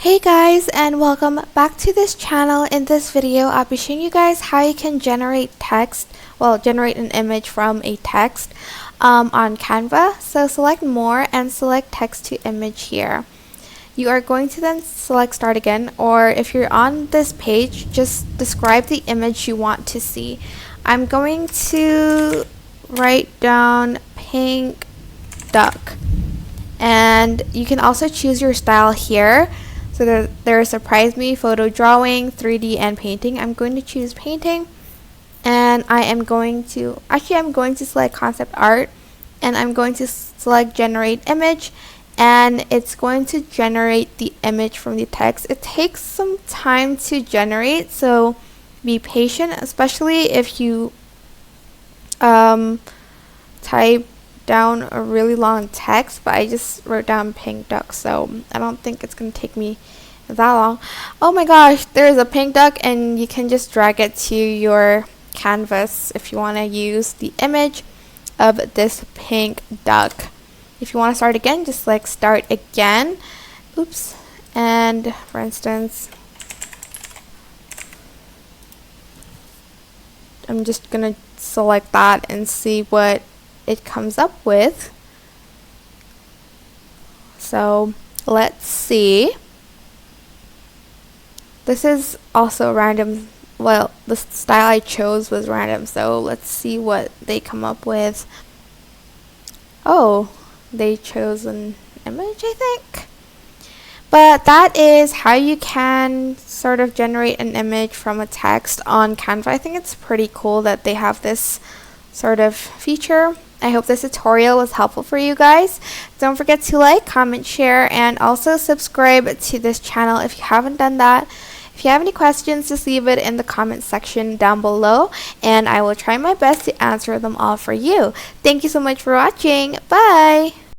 Hey guys, and welcome back to this channel. In this video, I'll be showing you guys how you can generate generate an image from a text on Canva. So select more and select text to image here. You are going to then select start again, or if you're on this page, just describe the image you want to see. I'm going to write down pink duck, and you can also choose your style here. So there's surprise me, photo drawing, 3D, and painting. I'm going to choose painting, and I'm going to select concept art, and I'm going to select generate image, and it's going to generate the image from the text. It takes some time to generate, so be patient, especially if you type down a really long text, but I just wrote down pink duck, so I don't think it's gonna take me that long. Oh my gosh, there's a pink duck, and you can just drag it to your canvas if you want to use the image of this pink duck. If you want to start again, just like start again. Oops. And for instance, I'm just gonna select that and see what it comes up with. So let's see. This is also random. Well, the style I chose was random, so let's see what they come up with. Oh, they chose an image, I think. But that is how you can sort of generate an image from a text on Canva. I think it's pretty cool that they have this sort of feature. I hope this tutorial was helpful for you guys. Don't forget to like, comment, share, and also subscribe to this channel if you haven't done that. If you have any questions, just leave it in the comment section down below, and I will try my best to answer them all for you. Thank you so much for watching. Bye!